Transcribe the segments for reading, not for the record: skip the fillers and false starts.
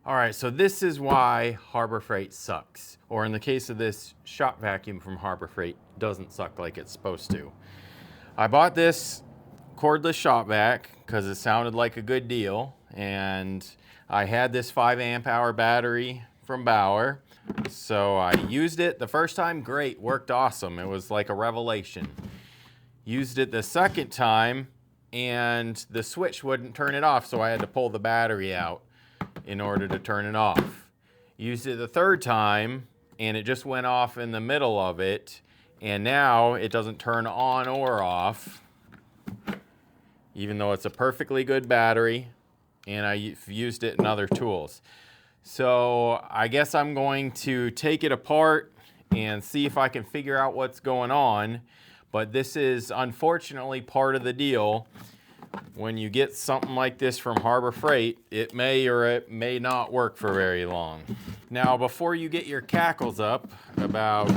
All right, so this is why Harbor Freight sucks. Or in the case of this shop vacuum from Harbor Freight, doesn't suck like it's supposed to. I bought this cordless shop vac because it sounded like a good deal. And I had this 5 amp hour battery from Bauer. So I used it the first time, great, worked awesome. It was like a revelation. Used it the second time and the switch wouldn't turn it off, so I had to pull the battery out in order to turn it off. Used it the third time and it just went off in the middle of it, and now it doesn't turn on or off, even though it's a perfectly good battery, and I've used it in other tools. So I guess I'm going to take it apart and see if I can figure out what's going on. But this is unfortunately part of the deal. When you get something like this from Harbor Freight, it may or it may not work for very long. Now, before you get your cackles up about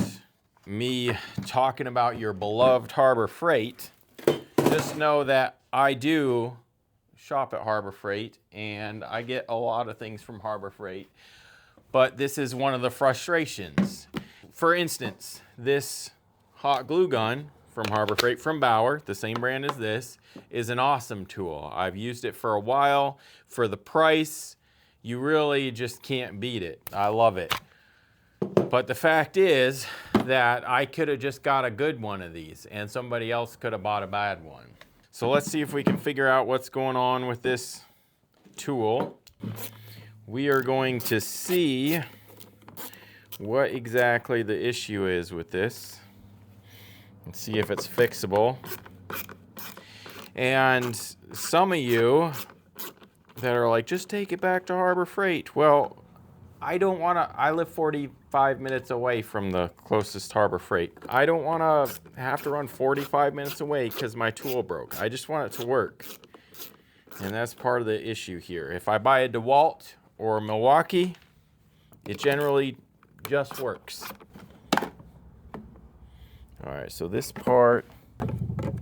me talking about your beloved Harbor Freight, just know that I do shop at Harbor Freight and I get a lot of things from Harbor Freight, but this is one of the frustrations. For instance, this hot glue gun from Harbor Freight from Bauer, the same brand as this, is an awesome tool. I've used it for a while. For the price, you really just can't beat it. I love it. But the fact is that I could have just got a good one of these and somebody else could have bought a bad one. So let's see if we can figure out what's going on with this tool. We are going to see what exactly the issue is with this and see if it's fixable. And some of you that are like, just take it back to Harbor Freight. Well, I don't want to, I live 45 minutes away from the closest Harbor Freight. I don't want to have to run 45 minutes away because my tool broke. I just want it to work. And that's part of the issue here. If I buy a DeWalt or a Milwaukee, it generally just works. All right, so this part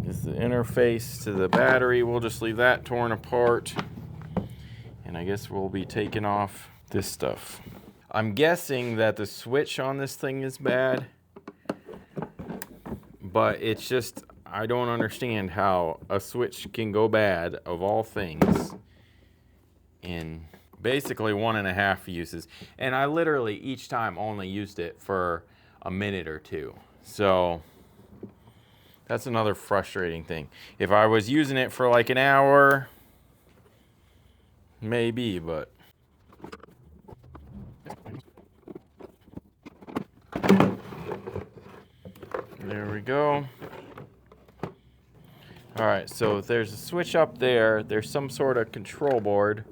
is the interface to the battery. We'll just leave that torn apart. And I guess we'll be taking off this stuff. I'm guessing that the switch on this thing is bad, but it's just, I don't understand how a switch can go bad, of all things, in basically 1.5 uses. And I literally each time only used it for a minute or two. So that's another frustrating thing. If I was using it for like an hour, maybe, but there we go. All right, so there's a switch up there. There's some sort of control board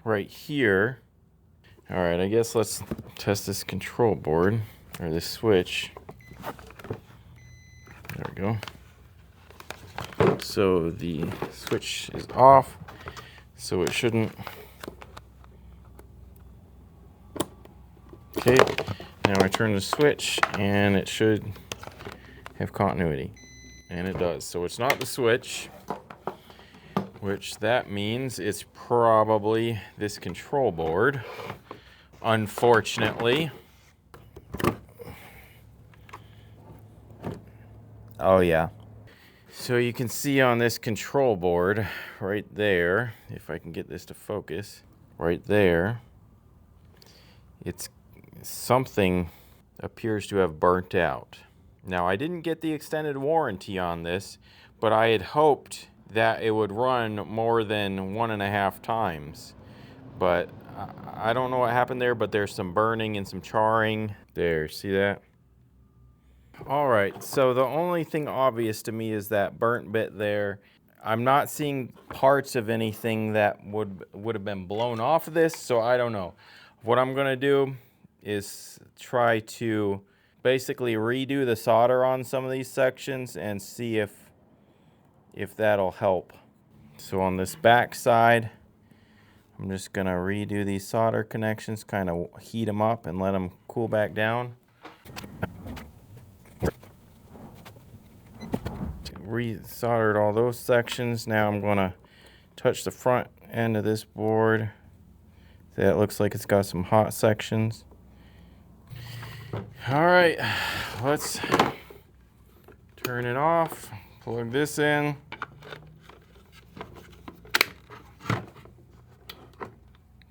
right here. All right, I guess let's test this control board, or this switch. There we go. So the switch is off, so it shouldn't. Okay, now I turn the switch and it should have continuity, and it does. So it's not the switch, which that means it's probably this control board, unfortunately. Oh yeah. So you can see on this control board right there, if I can get this to focus, right there, it's something appears to have burnt out. Now, I didn't get the extended warranty on this, but I had hoped that it would run more than 1.5 times. But I don't know what happened there, but there's some burning and some charring. There, see that? All right, so the only thing obvious to me is that burnt bit there. I'm not seeing parts of anything that would have been blown off of this, so I don't know. What I'm gonna do is try to basically redo the solder on some of these sections and see if that'll help. So on this back side, I'm just gonna redo these solder connections, kind of heat them up and let them cool back down. Re-soldered all those sections. Now I'm gonna touch the front end of this board, That looks like it's got some hot sections. All right, let's turn it off, plug this in.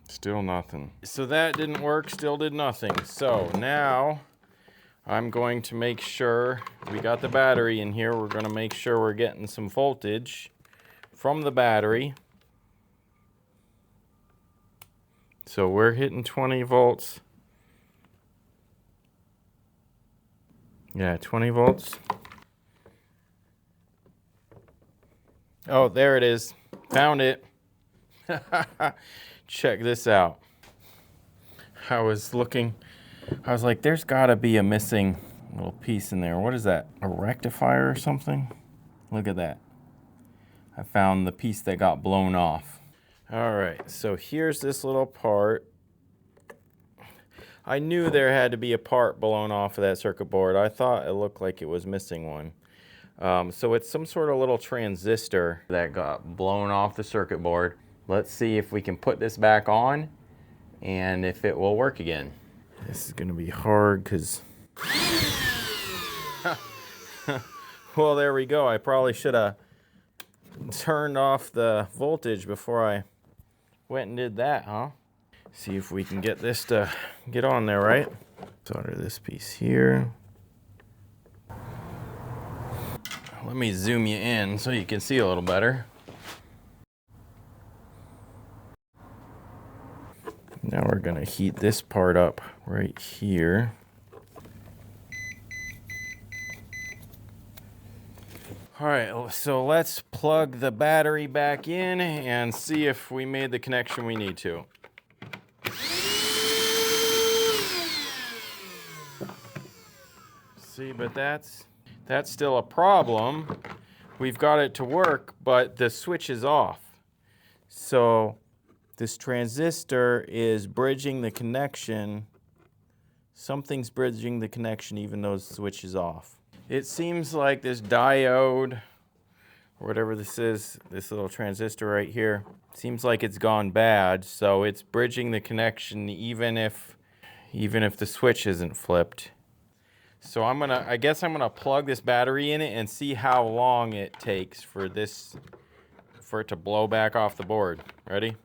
Still nothing. So that didn't work, still did nothing. So now I'm going to make sure we got the battery in here. We're going to make sure we're getting some voltage from the battery. So we're hitting 20 volts. Yeah, 20 volts. Oh, there it is. Found it. Check this out. I was looking, I was like, there's gotta be a missing little piece in there. What is that? A rectifier or something? Look at that. I found the piece that got blown off. All right, so here's this little part. I knew there had to be a part blown off of that circuit board. I thought it looked like it was missing one. So it's some sort of little transistor that got blown off the circuit board. Let's see if we can put this back on and if it will work again. This is gonna be hard because... Well, there we go. I probably should have turned off the voltage before I went and did that, huh? See if we can get this to get on there, right? Solder this piece here. Let me zoom you in so you can see a little better. Now we're gonna heat this part up right here. All right, so let's plug the battery back in and see if we made the connection we need to. See, but that's still a problem. We've got it to work, but the switch is off. So this transistor is bridging the connection. Something's bridging the connection even though the switch is off. It seems like this diode, or whatever this is, this little transistor right here, seems like it's gone bad, so it's bridging the connection even if the switch isn't flipped. So I guess I'm gonna plug this battery in it and see how long it takes for it to blow back off the board. Ready?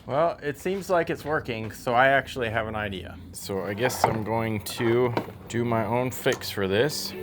Well, it seems like it's working, so I actually have an idea. So I guess I'm going to do my own fix for this.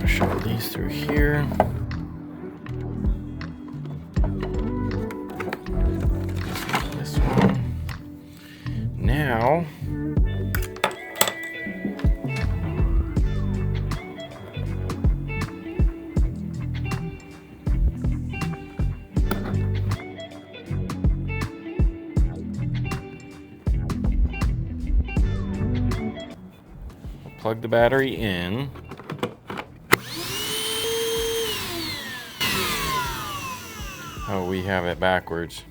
Shove these through here. This one. Now, plug the battery in. Oh, we have it backwards.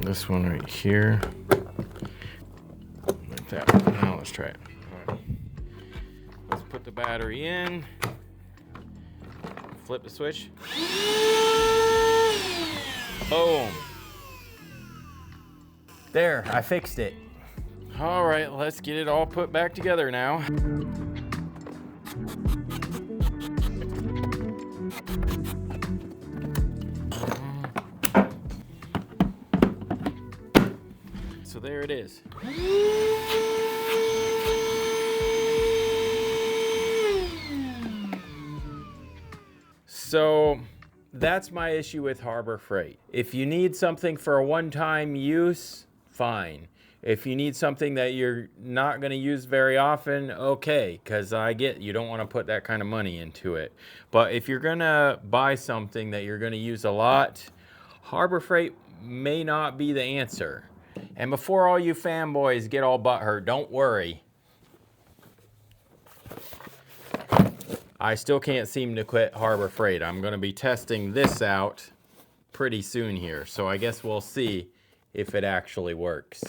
This one right here. Like that. Now let's try it. All right. Let's put the battery in. Flip the switch. Boom. There, I fixed it. All right, let's get it all put back together now. So there it is. So that's my issue with Harbor Freight. If you need something for a one-time use, fine. If you need something that you're not going to use very often, okay, because I get you don't want to put that kind of money into it. But if you're going to buy something that you're going to use a lot, Harbor Freight may not be the answer. And before all you fanboys get all butthurt, don't worry. I still can't seem to quit Harbor Freight. I'm going to be testing this out pretty soon here. So I guess we'll see if it actually works.